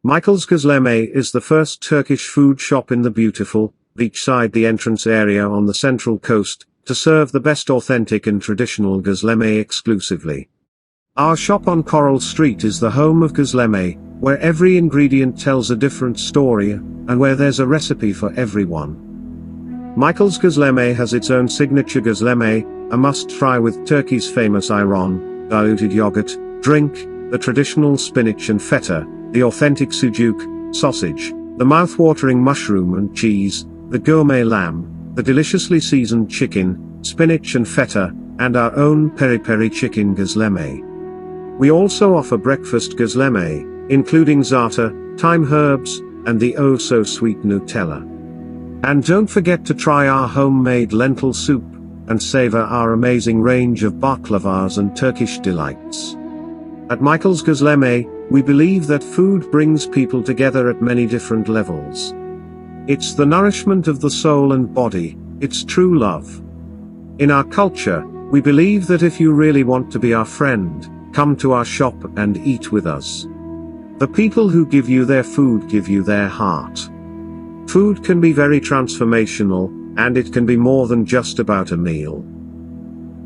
Michael's Gözleme is the first Turkish food shop in the beautiful, beachside the entrance area on the Central Coast, to serve the best authentic and traditional Gözleme exclusively. Our shop on Coral Street is the home of Gözleme, where every ingredient tells a different story, and where there's a recipe for everyone. Michael's Gözleme has its own signature Gözleme, a must-try with Turkey's famous Ayran, diluted yogurt, drink, the traditional spinach and Feta, the authentic Sucuk, sausage, the mouth-watering mushroom and cheese, the gourmet lamb, the deliciously seasoned chicken, spinach and Feta, and our own Peri-Peri chicken Gözleme. We also offer breakfast Gözleme, including Zaatar, Thyme herbs, and the Oh-So-Sweet Nutella. And don't forget to try our homemade lentil soup, and savor our amazing range of baklavas and Turkish delights. At Michael's Gözleme, we believe that food brings people together at many different levels. It's the nourishment of the soul and body, it's true love. In our culture, we believe that if you really want to be our friend, come to our shop and eat with us. The people who give you their food give you their heart. Food can be very transformational, and it can be more than just about a meal.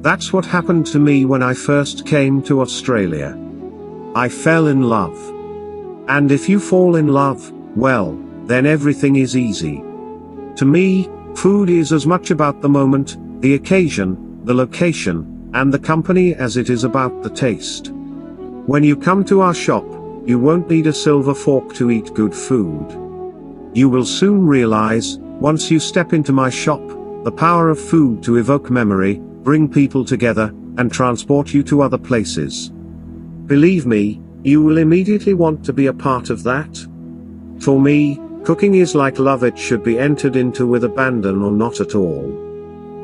That's what happened to me when I first came to Australia. I fell in love. And if you fall in love, well, then everything is easy. To me, food is as much about the moment, the occasion, the location, and the company as it is about the taste. When you come to our shop, you won't need a silver fork to eat good food. You will soon realize, once you step into my shop, the power of food to evoke memory, bring people together, and transport you to other places. Believe me, you will immediately want to be a part of that. For me, cooking is like love, it should be entered into with abandon or not at all.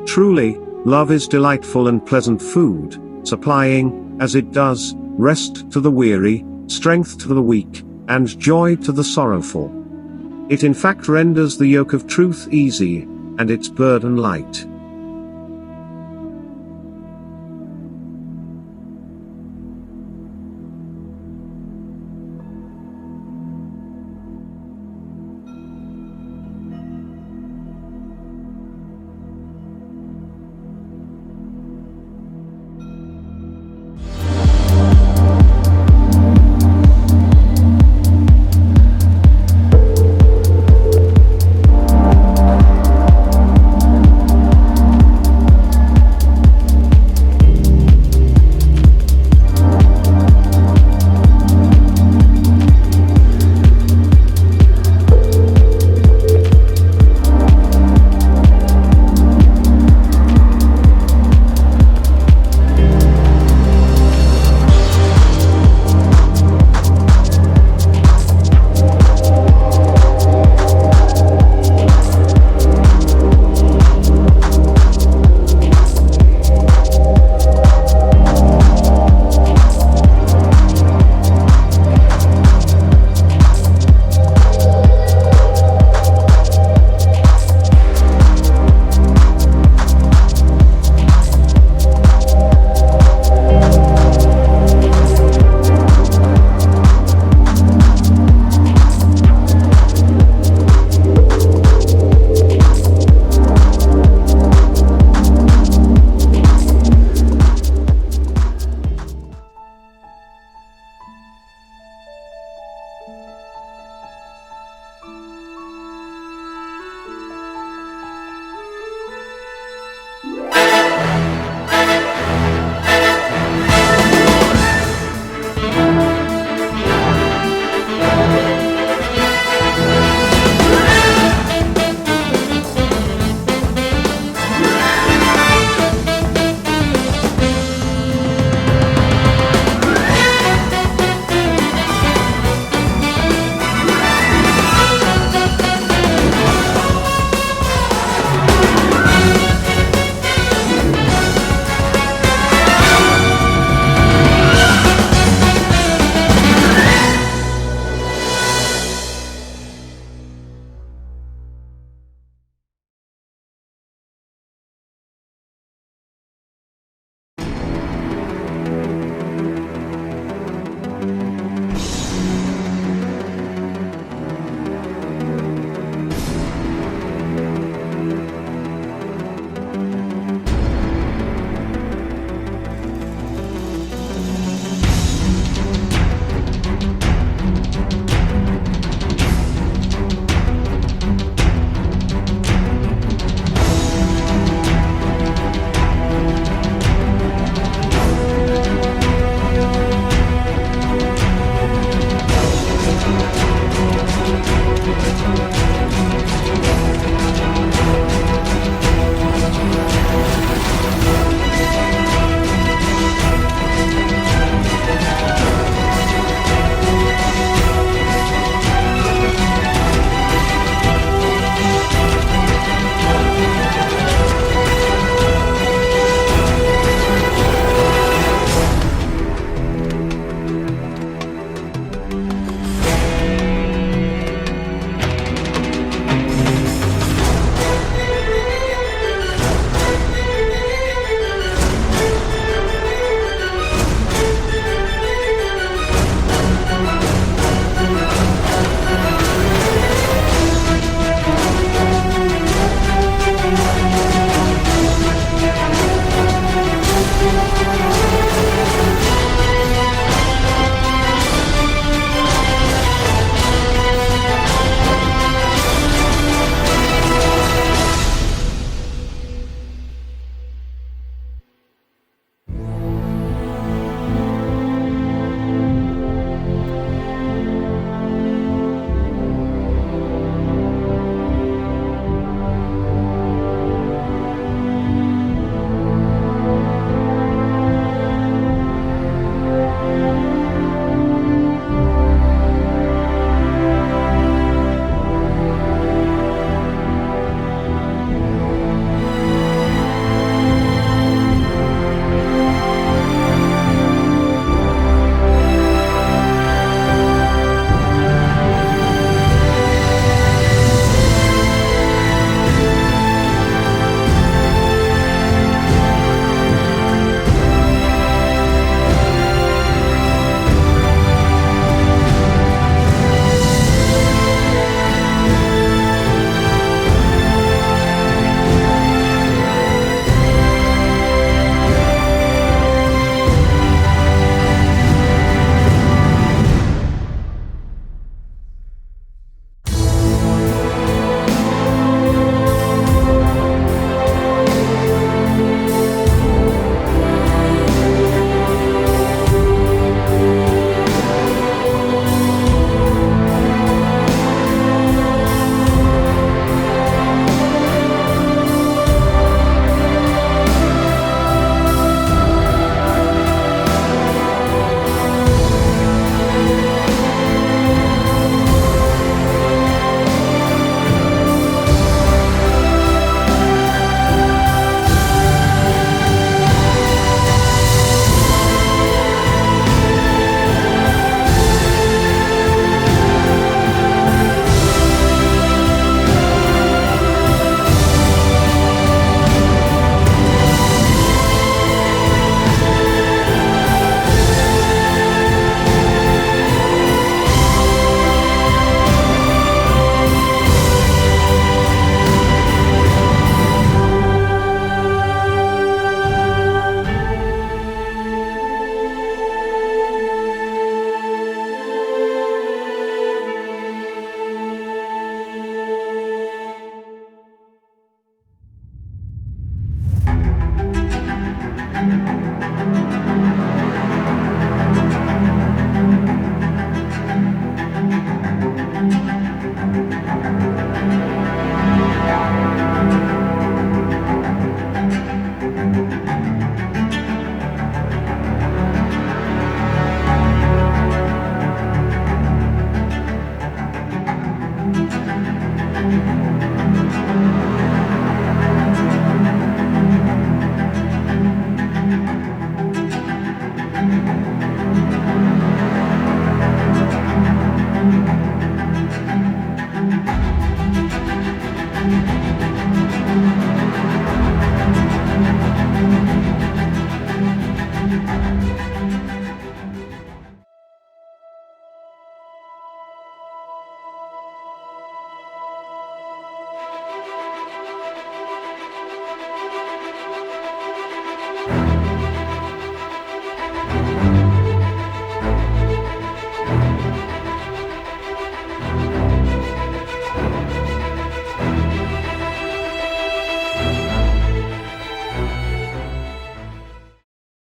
Truly, love is delightful and pleasant food, supplying, as it does, rest to the weary, strength to the weak, and joy to the sorrowful. It in fact renders the yoke of truth easy, and its burden light.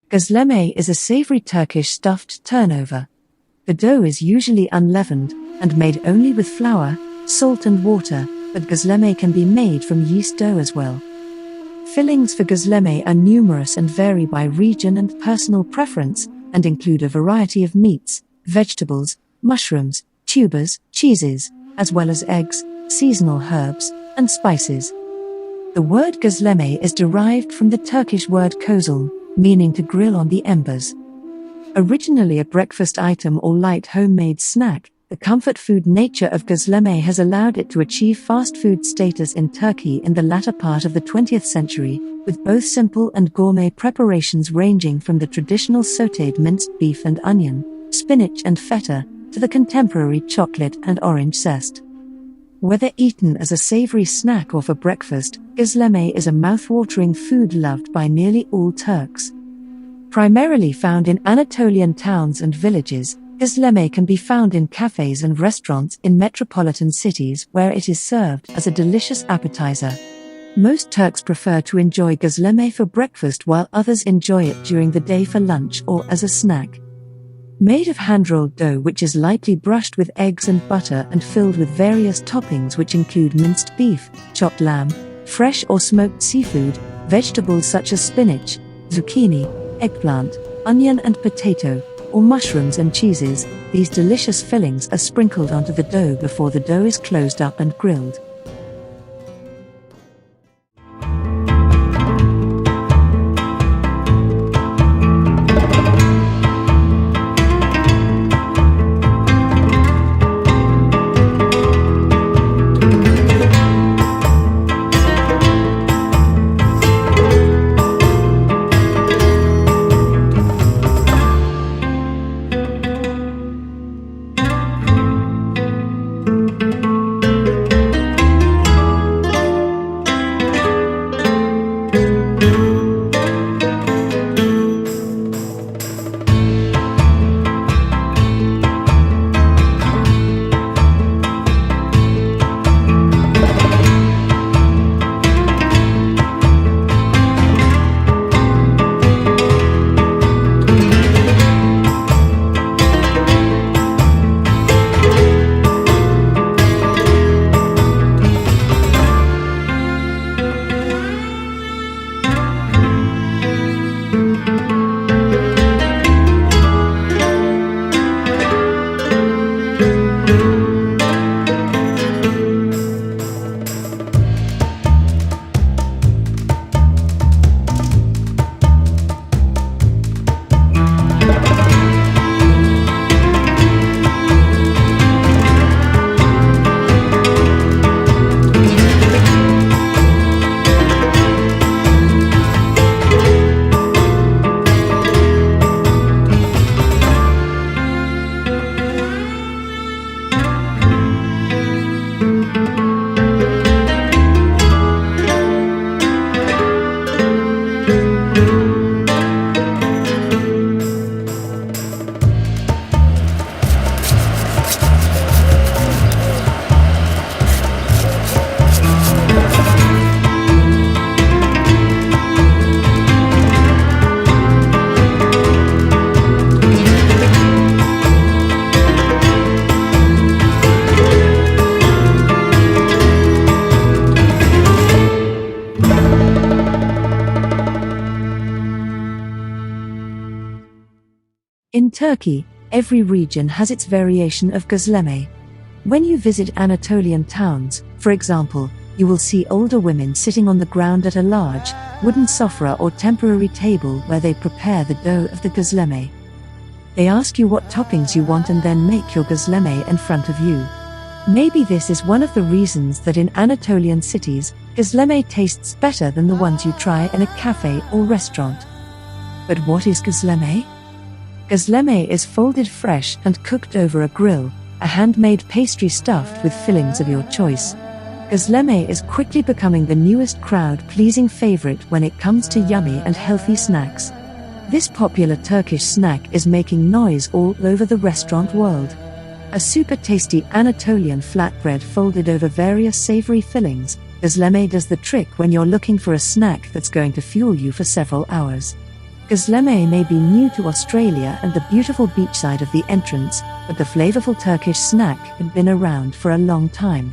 Gözleme is a savory Turkish stuffed turnover. The dough is usually unleavened and made only with flour, salt and water, but gözleme can be made from yeast dough as well. Fillings for gözleme are numerous and vary by region and personal preference, and include a variety of meats, vegetables, mushrooms, tubers, cheeses, as well as eggs, seasonal herbs, and spices. The word gözleme is derived from the Turkish word közül, meaning to grill on the embers. Originally a breakfast item or light homemade snack, the comfort food nature of gözleme has allowed it to achieve fast food status in Turkey in the latter part of the 20th century, with both simple and gourmet preparations ranging from the traditional sautéed minced beef and onion, spinach and feta, to the contemporary chocolate and orange zest. Whether eaten as a savory snack or for breakfast, gözleme is a mouth-watering food loved by nearly all Turks. Primarily found in Anatolian towns and villages, gözleme can be found in cafes and restaurants in metropolitan cities where it is served as a delicious appetizer. Most Turks prefer to enjoy gözleme for breakfast while others enjoy it during the day for lunch or as a snack. Made of hand-rolled dough which is lightly brushed with eggs and butter and filled with various toppings which include minced beef, chopped lamb, fresh or smoked seafood, vegetables such as spinach, zucchini, eggplant, onion and potato, or mushrooms and cheeses, these delicious fillings are sprinkled onto the dough before the dough is closed up and grilled. In Turkey, every region has its variation of gözleme. When you visit Anatolian towns, for example, you will see older women sitting on the ground at a large, wooden sofra or temporary table where they prepare the dough of the gözleme. They ask you what toppings you want and then make your gözleme in front of you. Maybe this is one of the reasons that in Anatolian cities, gözleme tastes better than the ones you try in a cafe or restaurant. But what is gözleme? Gözleme is folded fresh and cooked over a grill, a handmade pastry stuffed with fillings of your choice. Gözleme is quickly becoming the newest crowd-pleasing favorite when it comes to yummy and healthy snacks. This popular Turkish snack is making noise all over the restaurant world. A super tasty Anatolian flatbread folded over various savory fillings, Gözleme does the trick when you're looking for a snack that's going to fuel you for several hours. Gözleme may be new to Australia and the beautiful beachside of the entrance, but the flavorful Turkish snack had been around for a long time.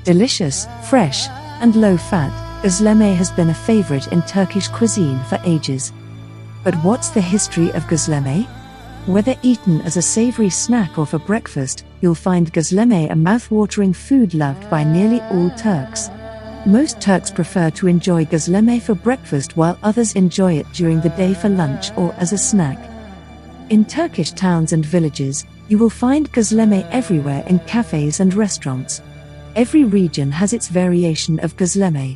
Delicious, fresh, and low-fat, Gözleme has been a favorite in Turkish cuisine for ages. But what's the history of Gözleme? Whether eaten as a savory snack or for breakfast, you'll find Gözleme a mouth-watering food loved by nearly all Turks. Most Turks prefer to enjoy Gözleme for breakfast while others enjoy it during the day for lunch or as a snack. In Turkish towns and villages, you will find Gözleme everywhere in cafes and restaurants. Every region has its variation of Gözleme.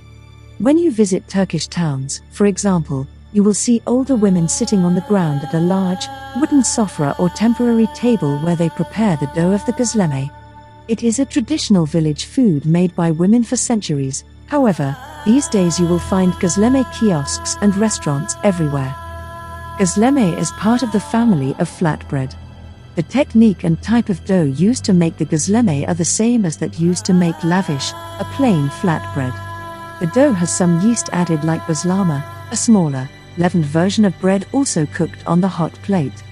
When you visit Turkish towns, for example, you will see older women sitting on the ground at a large, wooden sofra or temporary table where they prepare the dough of the Gözleme. It is a traditional village food made by women for centuries. However, these days you will find Gözleme kiosks and restaurants everywhere. Gözleme is part of the family of flatbread. The technique and type of dough used to make the Gözleme are the same as that used to make lavish, a plain flatbread. The dough has some yeast added like Gozleme, a smaller, leavened version of bread also cooked on the hot plate.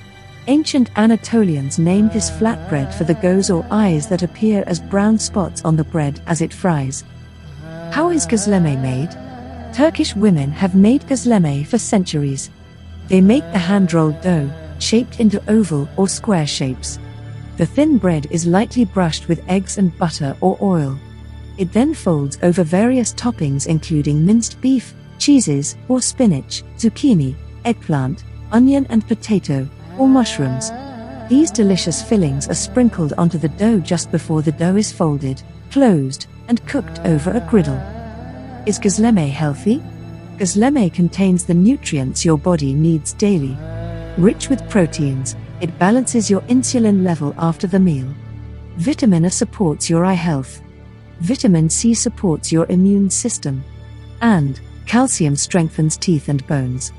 Ancient Anatolians named this flatbread for the goz or eyes that appear as brown spots on the bread as it fries. How is Gözleme made? Turkish women have made Gözleme for centuries. They make the hand-rolled dough, shaped into oval or square shapes. The thin bread is lightly brushed with eggs and butter or oil. It then folds over various toppings including minced beef, cheeses or spinach, zucchini, eggplant, onion and potato, or mushrooms. These delicious fillings are sprinkled onto the dough just before the dough is folded, closed, and cooked over a griddle. Is Gözleme healthy? Gözleme contains the nutrients your body needs daily. Rich with proteins, it balances your insulin level after the meal. Vitamin A supports your eye health. Vitamin C supports your immune system. And calcium strengthens teeth and bones.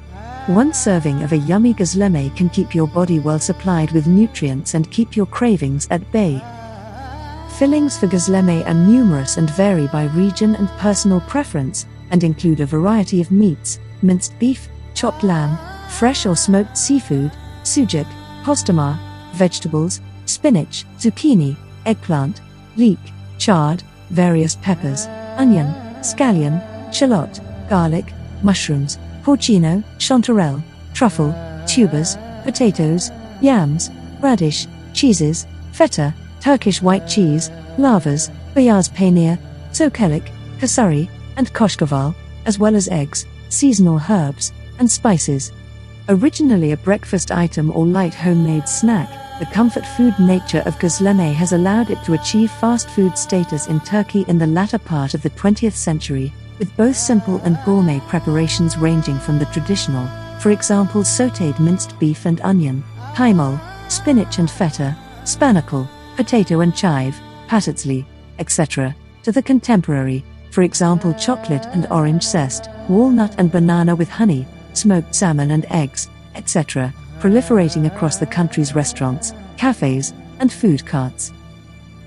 One serving of a yummy Gözleme can keep your body well supplied with nutrients and keep your cravings at bay. Fillings for Gözleme are numerous and vary by region and personal preference, and include a variety of meats, minced beef, chopped lamb, fresh or smoked seafood, sucuk, pastırma, vegetables, spinach, zucchini, eggplant, leek, chard, various peppers, onion, scallion, shallot, garlic, mushrooms, porcino, chanterelle, truffle, tubers, potatoes, yams, radish, cheeses, feta, Turkish white cheese, lavas, beyaz peynir, sokelik, kasuri, and koshkaval, as well as eggs, seasonal herbs, and spices. Originally a breakfast item or light homemade snack, the comfort food nature of Gözleme has allowed it to achieve fast food status in Turkey in the latter part of the 20th century, with both simple and gourmet preparations ranging from the traditional, for example sautéed minced beef and onion, thyme, spinach and feta, spanakol, potato and chive, patates, etc., to the contemporary, for example chocolate and orange zest, walnut and banana with honey, smoked salmon and eggs, etc., proliferating across the country's restaurants, cafes, and food carts.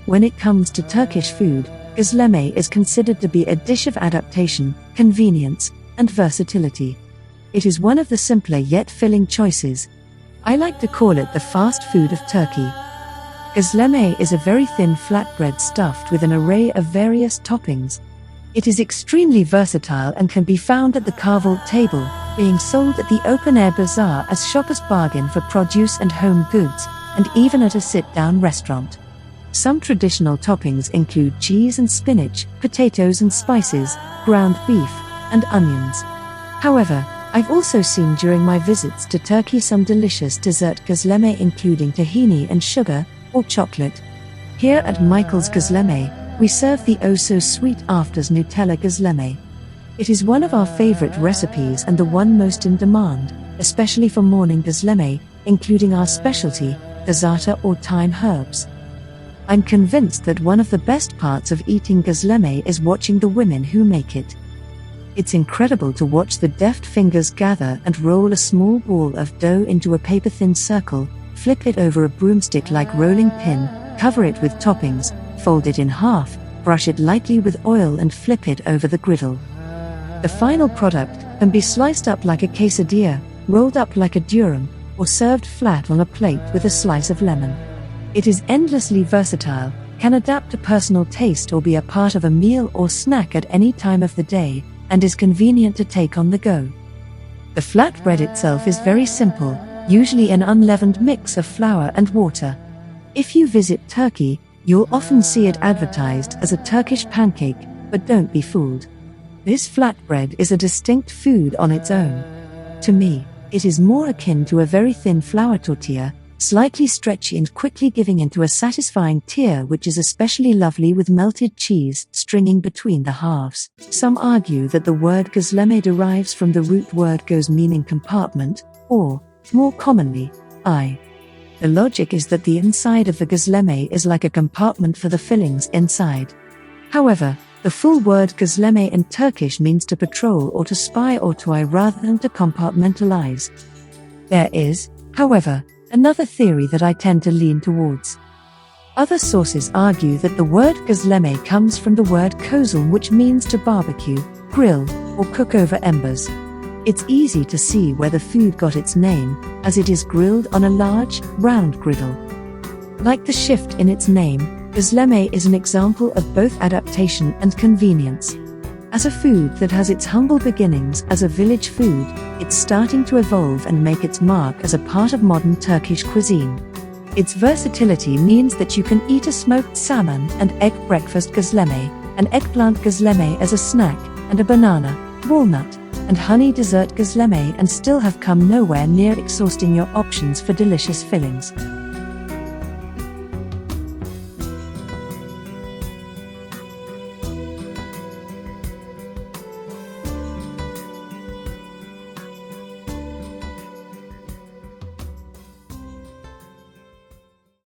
When it comes to Turkish food, Gözleme is considered to be a dish of adaptation, convenience, and versatility. It is one of the simpler yet filling choices. I like to call it the fast food of Turkey. Gözleme is a very thin flatbread stuffed with an array of various toppings. It is extremely versatile and can be found at the carvered table, being sold at the open-air bazaar as shoppers bargain for produce and home goods, and even at a sit-down restaurant. Some traditional toppings include cheese and spinach, potatoes and spices, ground beef, and onions. However, I've also seen during my visits to Turkey some delicious dessert Gözleme including tahini and sugar, or chocolate. Here at Michael's Gözleme, we serve the Oh-So-Sweet Nutella Gözleme. It is one of our favorite recipes and the one most in demand, especially for morning Gözleme, including our specialty, the Zaatar or Thyme herbs. I'm convinced that one of the best parts of eating Gözleme is watching the women who make it. It's incredible to watch the deft fingers gather and roll a small ball of dough into a paper-thin circle, flip it over a broomstick-like rolling pin, cover it with toppings, fold it in half, brush it lightly with oil and flip it over the griddle. The final product can be sliced up like a quesadilla, rolled up like a durum, or served flat on a plate with a slice of lemon. It is endlessly versatile, can adapt to personal taste or be a part of a meal or snack at any time of the day, and is convenient to take on the go. The flatbread itself is very simple, usually an unleavened mix of flour and water. If you visit Turkey, you'll often see it advertised as a Turkish pancake, but don't be fooled. This flatbread is a distinct food on its own. To me, it is more akin to a very thin flour tortilla, slightly stretchy and quickly giving into a satisfying tear, which is especially lovely with melted cheese stringing between the halves. Some argue that the word Gözleme derives from the root word göz, meaning compartment, or, more commonly, eye. The logic is that the inside of the Gözleme is like a compartment for the fillings inside. However, the full word Gözleme in Turkish means to patrol or to spy or to eye rather than to compartmentalize. There is, however, another theory that I tend to lean towards. Other sources argue that the word Gözleme comes from the word közleme, which means to barbecue, grill, or cook over embers. It's easy to see where the food got its name, as it is grilled on a large, round griddle. Like the shift in its name, Gözleme is an example of both adaptation and convenience. As a food that has its humble beginnings as a village food, it's starting to evolve and make its mark as a part of modern Turkish cuisine. Its versatility means that you can eat a smoked salmon and egg breakfast Gözleme, an eggplant Gözleme as a snack, and a banana, walnut, and honey dessert Gözleme and still have come nowhere near exhausting your options for delicious fillings.